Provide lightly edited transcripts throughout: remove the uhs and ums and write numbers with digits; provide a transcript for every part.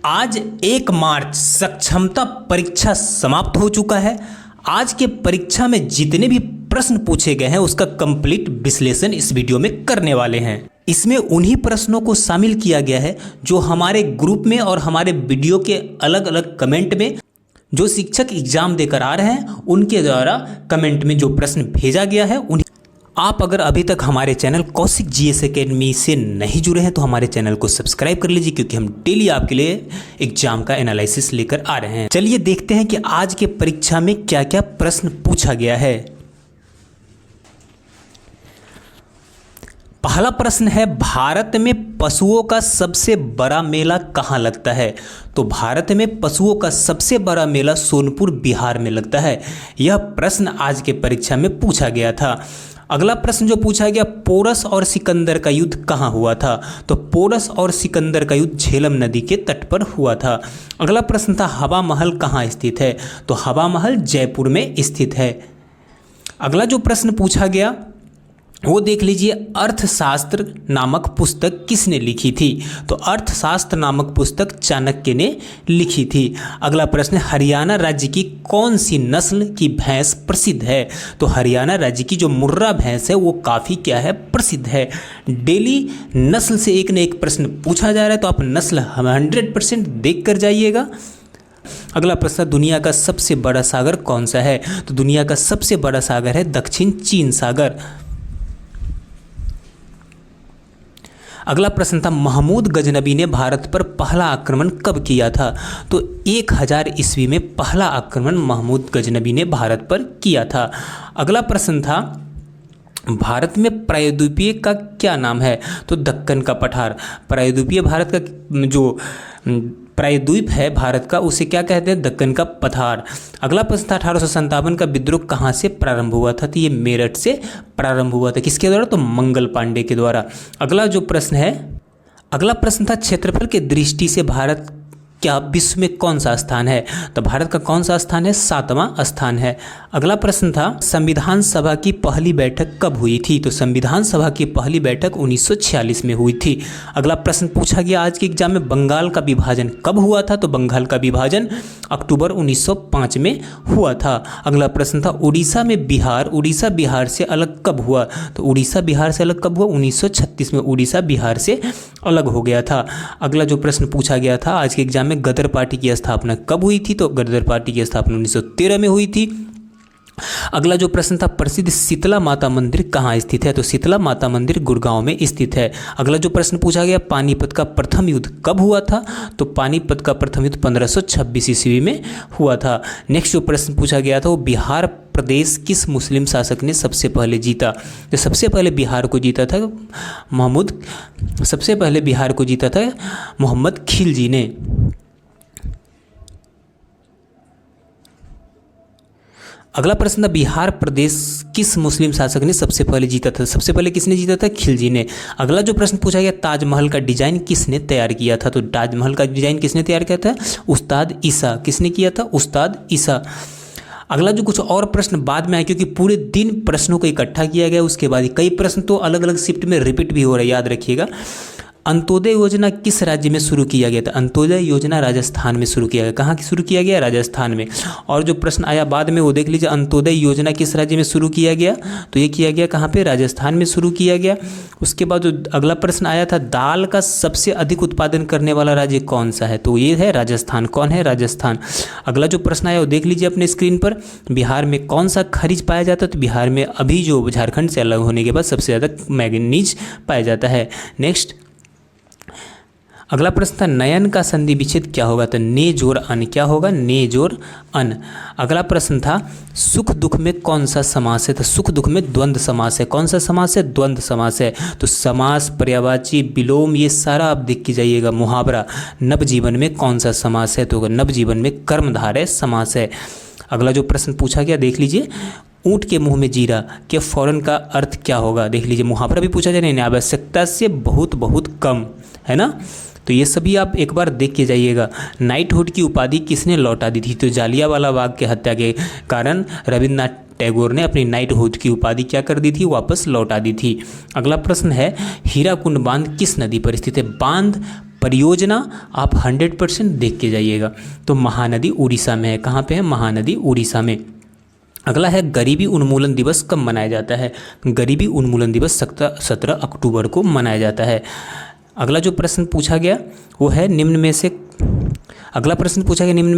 आज 1 मार्च सक्षमता परीक्षा समाप्त हो चुका है। आज के परीक्षा में जितने भी प्रश्न पूछे गए हैं उसका कंप्लीट विश्लेषण इस वीडियो में करने वाले हैं। इसमें उन्हीं प्रश्नों को शामिल किया गया है जो हमारे ग्रुप में और हमारे वीडियो के अलग अलग कमेंट में जो शिक्षक एग्जाम देकर आ रहे हैं उनके द्वारा कमेंट में जो प्रश्न भेजा गया है उन्हीं। आप अगर अभी तक हमारे चैनल कौशिक जीएस एकेडमी से नहीं जुड़े हैं तो हमारे चैनल को सब्सक्राइब कर लीजिए, क्योंकि हम डेली आपके लिए एग्जाम का एनालिसिस लेकर आ रहे हैं। चलिए देखते हैं कि आज के परीक्षा में क्या क्या प्रश्न पूछा गया है। पहला प्रश्न है, भारत में पशुओं का सबसे बड़ा मेला कहाँ लगता है? तो भारत में पशुओं का सबसे बड़ा मेला सोनपुर बिहार में लगता है। यह प्रश्न आज के परीक्षा में पूछा गया था। अगला प्रश्न जो पूछा गया, पोरस और सिकंदर का युद्ध कहाँ हुआ था? तो पोरस और सिकंदर का युद्ध झेलम नदी के तट पर हुआ था। अगला प्रश्न था, हवा महल कहाँ स्थित है? तो हवा महल जयपुर में स्थित है। अगला जो प्रश्न पूछा गया वो देख लीजिए, अर्थशास्त्र नामक पुस्तक किसने लिखी थी? तो अर्थशास्त्र नामक पुस्तक चाणक्य ने लिखी थी। अगला प्रश्न, हरियाणा राज्य की कौन सी नस्ल की भैंस प्रसिद्ध है? तो हरियाणा राज्य की जो मुर्रा भैंस है वो काफ़ी क्या है, प्रसिद्ध है। डेली नस्ल से एक न एक प्रश्न पूछा जा रहा है, तो आप नस्ल 100% देख कर जाइएगा। अगला प्रश्न, दुनिया का सबसे बड़ा सागर कौन सा है? तो दुनिया का सबसे बड़ा सागर है दक्षिण चीन सागर। अगला प्रश्न था, महमूद गजनबी ने भारत पर पहला आक्रमण कब किया था? तो 1000 ईस्वी में पहला आक्रमण महमूद गजनबी ने भारत पर किया था। अगला प्रश्न था, भारत में प्रायद्वीपीय का क्या नाम है? तो दक्कन का पठार। प्रायद्वीपीय भारत का जो प्रायद्वीप है भारत का उसे क्या कहते हैं? दक्कन का पठार। अगला प्रश्न था, 1857 का विद्रोह कहाँ से प्रारंभ हुआ था? तो ये मेरठ से प्रारंभ हुआ था। किसके द्वारा? तो मंगल पांडे के द्वारा। अगला जो प्रश्न है, अगला प्रश्न था, क्षेत्रफल के दृष्टि से भारत क्या विश्व में कौन सा स्थान है? तो भारत का कौन सा स्थान है? 7वां स्थान है। अगला प्रश्न था, संविधान सभा की पहली बैठक कब हुई थी? तो संविधान सभा की पहली बैठक 1946 में हुई थी। अगला प्रश्न पूछा गया आज के एग्जाम में, बंगाल का विभाजन कब हुआ था? तो बंगाल का विभाजन अक्टूबर 1905 में हुआ था। अगला प्रश्न था, उड़ीसा बिहार से अलग कब हुआ? तो उड़ीसा बिहार से अलग कब हुआ? 1936 में उड़ीसा बिहार से अलग हो गया था। अगला जो प्रश्न पूछा गया था आज के एग्जाम में, गदर पार्टी की स्थापना कब हुई थी? तो गदर पार्टी की स्थापना 1913 में हुई थी। अगला जो प्रश्न था, प्रसिद्ध शीतला माता मंदिर कहाँ स्थित है? तो शीतला माता मंदिर गुड़गांव में स्थित है। अगला जो प्रश्न पूछा गया, पानीपत का प्रथम युद्ध कब हुआ था? तो पानीपत का प्रथम युद्ध 1526 ईस्वी में हुआ था। नेक्स्ट जो प्रश्न पूछा गया था वो, बिहार प्रदेश किस मुस्लिम शासक ने सबसे पहले जीता? तो सबसे पहले बिहार को जीता था मोहम्मद खिलजी ने। अगला प्रश्न था, बिहार प्रदेश किस मुस्लिम शासक ने सबसे पहले जीता था? सबसे पहले किसने जीता था? खिलजी ने। अगला जो प्रश्न पूछा गया, ताजमहल का डिजाइन किसने तैयार किया था? तो ताजमहल का डिजाइन किसने तैयार किया था? उस्ताद ईसा। किसने किया था? उस्ताद ईसा। अगला जो कुछ और प्रश्न बाद में आए, क्योंकि पूरे दिन प्रश्नों को इकट्ठा किया गया, उसके बाद कई प्रश्न तो अलग अलग शिफ्ट में रिपीट भी हो रहे हैं, याद रखिएगा। अंत्योदय योजना किस राज्य में शुरू किया गया था? अंत्योदय योजना राजस्थान में शुरू किया गया। कहाँ शुरू किया गया? राजस्थान में। और जो प्रश्न आया बाद में वो देख लीजिए, अंत्योदय योजना किस राज्य में शुरू किया गया? तो ये किया गया कहाँ पे? राजस्थान में शुरू किया गया। उसके बाद जो अगला प्रश्न आया था, दाल का सबसे अधिक उत्पादन करने वाला राज्य कौन सा है? तो ये है राजस्थान। कौन है? राजस्थान। अगला जो प्रश्न आया वो देख लीजिए अपने स्क्रीन पर, बिहार में कौन सा खनिज पाया जाता है? तो बिहार में अभी जो झारखंड से अलग होने के बाद सबसे ज़्यादा मैंगनीज पाया जाता है। नेक्स्ट अगला प्रश्न था, नयन का संधि विच्छेद क्या होगा? तो ने जोर अन। क्या होगा? ने जोर अन। अगला प्रश्न था, सुख दुख में कौन सा समास है? तो सुख दुख में द्वंद्व समास है। कौन सा समास है? द्वंद्व समास है। तो समास, पर्यायवाची, विलोम, ये सारा आप देख के जाइएगा। मुहावरा, नवजीवन में कौन सा समास है? तो नवजीवन में कर्मधारय समास है। अगला जो प्रश्न पूछा गया देख लीजिए, ऊँट के मुंह में जीरा के फौरन का अर्थ क्या होगा? देख लीजिए, मुहावरा भी पूछा जाए, आवश्यकता से बहुत बहुत कम, है ना। तो ये सभी आप एक बार देख के जाइएगा। नाइटहुड की उपाधि किसने लौटा दी थी? तो जालियांवाला बाग के हत्या के कारण रविन्द्रनाथ टैगोर ने अपनी नाइटहुड की उपाधि क्या कर दी थी? वापस लौटा दी थी। अगला प्रश्न है, हीराकुंड बांध किस नदी पर स्थित है? बांध परियोजना आप 100% देख के जाइएगा। तो महानदी उड़ीसा में है। कहाँ पे है? महानदी उड़ीसा में। अगला है गरीबी उन्मूलन दिवस कब मनाया जाता है? गरीबी उन्मूलन दिवस 17 अक्टूबर को मनाया जाता है। अगला जो प्रश्न पूछा गया वो है निम्न में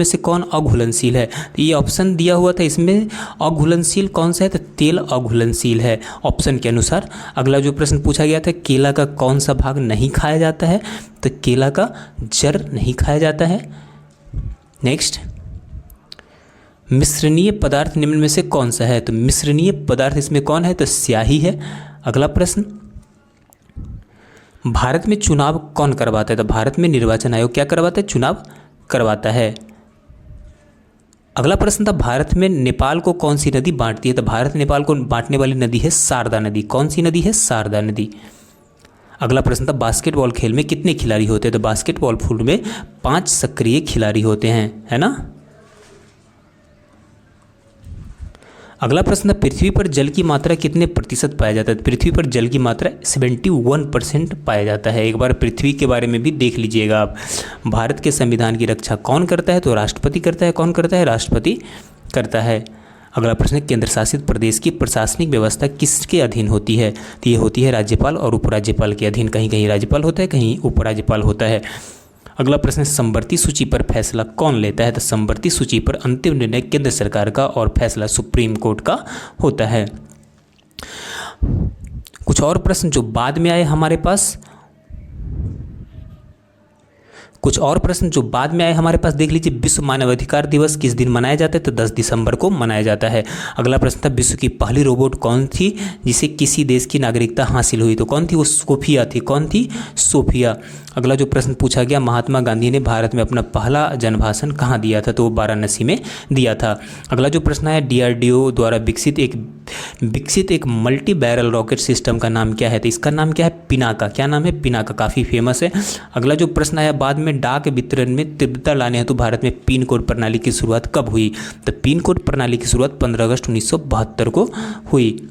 से कौन अघुलनशील है? तो ये ऑप्शन दिया हुआ था, इसमें अघुलनशील कौन सा है? तो तेल अघुलनशील है ऑप्शन के अनुसार। अगला जो प्रश्न पूछा गया था केला का कौन सा भाग नहीं खाया जाता है? तो केला का जड़ नहीं खाया जाता है। नेक्स्ट, मिश्रणीय पदार्थ निम्न में से कौन सा है? तो मिश्रणीय पदार्थ इसमें कौन है? तो स्याही है। अगला प्रश्न, भारत में चुनाव कौन करवाता है? तो भारत में निर्वाचन आयोग क्या करवाता है? चुनाव करवाता है। अगला प्रश्न था भारत में नेपाल को कौन सी नदी बांटती है? तो भारत नेपाल को बांटने वाली नदी है शारदा नदी। कौन सी नदी है? शारदा नदी। अगला प्रश्न था बास्केटबॉल खेल में कितने खिलाड़ी होते हैं? तो बास्केटबॉल फील्ड में 5 सक्रिय खिलाड़ी होते हैं, है ना। अगला प्रश्न, पृथ्वी पर जल की मात्रा कितने प्रतिशत पाया जाता है? पृथ्वी पर जल की मात्रा 71% पाया जाता है। एक बार पृथ्वी के बारे में भी देख लीजिएगा आप। भारत के संविधान की रक्षा कौन करता है? तो राष्ट्रपति करता है। कौन करता है? राष्ट्रपति करता है। अगला प्रश्न, केंद्र शासित प्रदेश की प्रशासनिक व्यवस्था किसके अधीन होती है? तो ये होती है राज्यपाल और उपराज्यपाल के अधीन। कहीं कहीं राज्यपाल होता है, कहीं उपराज्यपाल होता है। अगला प्रश्न, समवर्ती सूची पर फैसला कौन लेता है? तो समवर्ती सूची पर अंतिम निर्णय केंद्र सरकार का और फैसला सुप्रीम कोर्ट का होता है। कुछ और प्रश्न जो बाद में आए हमारे पास, देख लीजिए। विश्व मानवाधिकार दिवस किस दिन मनाया जाता है? तो 10 दिसंबर को मनाया जाता है। अगला प्रश्न था विश्व की पहली रोबोट कौन थी जिसे किसी देश की नागरिकता हासिल हुई? तो कौन थी? वो सोफिया थी। कौन थी? सोफिया। अगला जो प्रश्न पूछा गया, महात्मा गांधी ने भारत में अपना पहला जनभाषण कहाँ दिया था? तो वो वाराणसी में दिया था। अगला जो प्रश्न है, DRDO द्वारा विकसित एक मल्टी बैरल रॉकेट सिस्टम का नाम क्या है? तो इसका नाम क्या है? पिनाका। क्या नाम है? पिनाका। काफ़ी फेमस है। अगला जो प्रश्न आया, बाद में डाक वितरण में तीव्रता लाने हेतु भारत में पिन कोड प्रणाली की शुरुआत कब हुई? तो पिन कोड प्रणाली की शुरुआत 15 अगस्त 1972 को हुई।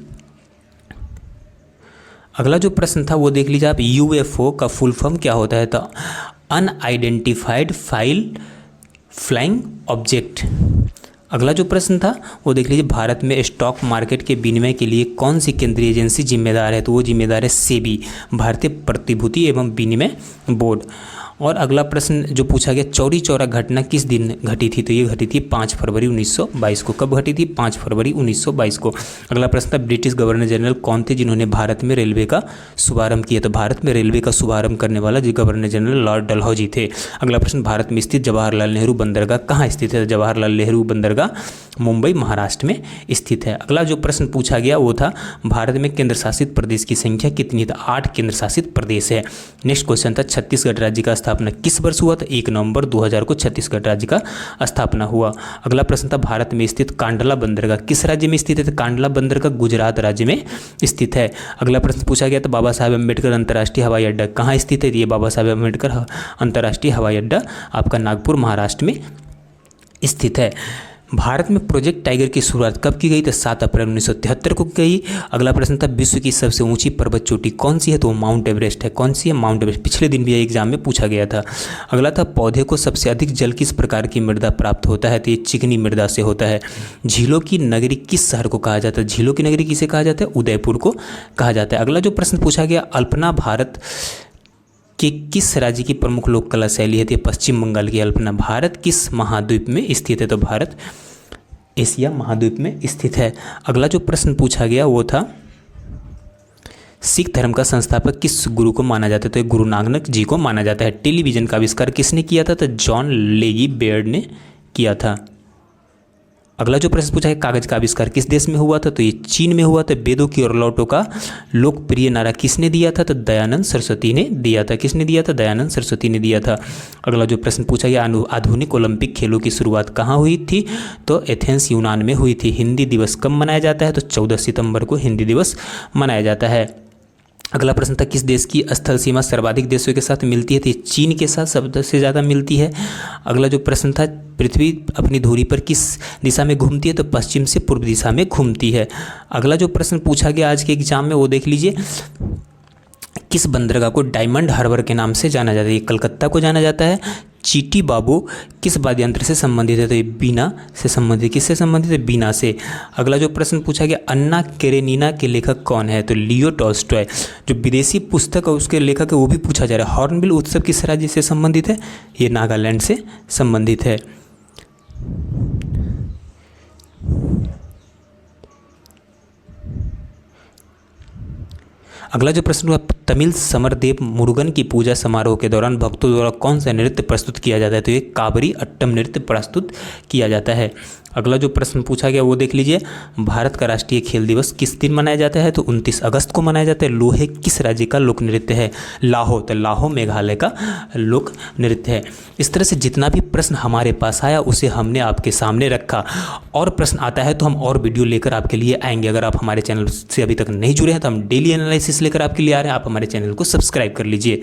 अगला जो प्रश्न था वो देख लीजिए आप, UFO का फुल फॉर्म क्या होता है? तो अनआइडेंटिफाइड फ्लाइंग ऑब्जेक्ट। अगला जो प्रश्न था वो देख लीजिए, भारत में स्टॉक मार्केट के विनिमय के लिए कौन सी केंद्रीय एजेंसी जिम्मेदार है? तो वो जिम्मेदार है सेबी, भारतीय प्रतिभूति एवं विनिमय बोर्ड। और अगला प्रश्न जो पूछा गया, चौरी चौरा घटना किस दिन घटी थी? तो ये घटी थी 5 फरवरी 1922 को। कब घटी थी? 5 फरवरी 1922 को। अगला प्रश्न था ब्रिटिश गवर्नर जनरल कौन थे जिन्होंने भारत में रेलवे का शुभारंभ किया? तो भारत में रेलवे का शुभारंभ करने वाला जो गवर्नर जनरल लॉर्ड डलहौजी थे। अगला प्रश्न, भारत में स्थित जवाहरलाल नेहरू बंदरगाह कहाँ स्थित है? जवाहरलाल नेहरू बंदरगाह मुंबई महाराष्ट्र में स्थित है। अगला जो प्रश्न पूछा गया वो था भारत में केंद्र शासित प्रदेश की संख्या कितनी? तो 8 केंद्र शासित प्रदेश है। नेक्स्ट क्वेश्चन था छत्तीसगढ़ राज्य का स्थापना किस वर्ष हुआ? तो 1 नवंबर 2000 को छत्तीसगढ़ राज्य का स्थापना हुआ। अगला प्रश्न था भारत में स्थित कांडला बंदरगाह किस राज्य में स्थित है? तो कांडला बंदरगाह गुजरात राज्य में स्थित है। अगला प्रश्न पूछा गया तो बाबा साहेब अम्बेडकर अंतर्राष्ट्रीय हवाई अड्डा कहाँ स्थित है? ये बाबा साहेब अम्बेडकर अंतर्राष्ट्रीय हवाई अड्डा आपका नागपुर महाराष्ट्र में स्थित है। भारत में प्रोजेक्ट टाइगर की शुरुआत कब की गई? तो 7 अप्रैल 1973 को की गई। अगला प्रश्न था विश्व की सबसे ऊंची पर्वत चोटी कौन सी है? तो माउंट एवरेस्ट है। कौन सी है? Mount Everest. पिछले दिन भी एग्जाम में पूछा गया था। अगला था पौधे को सबसे अधिक जल किस प्रकार की मृदा प्राप्त होता है? तो ये चिकनी मृदा से होता है। झीलों की नगरी किस शहर को कहा जाता है? झीलों की नगरी किसे कहा जाता है? उदयपुर को कहा जाता है। अगला जो प्रश्न पूछा गया, अल्पना भारत कि किस राज्य की प्रमुख लोक कला शैली है? तो पश्चिम बंगाल की अल्पना। भारत किस महाद्वीप में स्थित है? तो भारत एशिया महाद्वीप में स्थित है। अगला जो प्रश्न पूछा गया वो था सिख धर्म का संस्थापक किस गुरु को माना जाता है? तो गुरु नानक जी को माना जाता है। टेलीविजन का आविष्कार किसने किया था? तो जॉन लेगी बेयर्ड ने किया था। अगला जो प्रश्न पूछा है कागज का आविष्कार किस देश में हुआ था? तो ये चीन में हुआ था। वेदों की और लौटों का लोकप्रिय नारा किसने दिया था? तो दयानंद सरस्वती ने दिया था। किसने दिया था? दयानंद सरस्वती ने दिया था। अगला जो प्रश्न पूछा गया, आधुनिक ओलंपिक खेलों की शुरुआत कहाँ हुई थी? तो एथेंस यूनान में हुई थी। हिंदी दिवस कब मनाया जाता है? तो 14 सितंबर को हिंदी दिवस मनाया जाता है। अगला प्रश्न था किस देश की स्थल सीमा सर्वाधिक देशों के साथ मिलती है? तो चीन के साथ सबसे ज़्यादा मिलती है। अगला जो प्रश्न था पृथ्वी अपनी धुरी पर किस दिशा में घूमती है? तो पश्चिम से पूर्व दिशा में घूमती है। अगला जो प्रश्न पूछा गया आज के एग्जाम में वो देख लीजिए, किस बंदरगाह को डायमंड हार्बर के नाम से जाना जाता है? ये कलकत्ता को जाना जाता है। चीटी बाबू किस वाद्य यंत्र से संबंधित है? तो ये बीना से संबंधित। किससे संबंधित है? बीना से। अगला जो प्रश्न पूछा गया, अन्ना केरेनिना के लेखक कौन है? तो लियो टॉल्स्टॉय। जो विदेशी पुस्तक है उसके लेखक है वो भी पूछा जा रहा है। हॉर्नबिल उत्सव किस राज्य से संबंधित है? ये नागालैंड से संबंधित है। अगला जो प्रश्न हुआ, तमिल समरदेव मुरुगन की पूजा समारोह के दौरान भक्तों द्वारा कौन सा नृत्य प्रस्तुत किया जाता है? तो ये काबरी अट्टम नृत्य प्रस्तुत किया जाता है। अगला जो प्रश्न पूछा गया वो देख लीजिए, भारत का राष्ट्रीय खेल दिवस किस दिन मनाया जाता है? तो 29 अगस्त को मनाया जाता है। लोहे किस राज्य का लोक नृत्य है? लाहो। तो लाहो मेघालय का लोक नृत्य है। इस तरह से जितना भी प्रश्न हमारे पास आया उसे हमने आपके सामने रखा। और प्रश्न आता है तो हम और वीडियो लेकर आपके लिए आएंगे। अगर आप हमारे चैनल से अभी तक नहीं जुड़े हैं तो हम डेली एनालिसिस लेकर आपके लिए आ रहे हैं। आप हमारे चैनल को सब्सक्राइब कर लीजिए।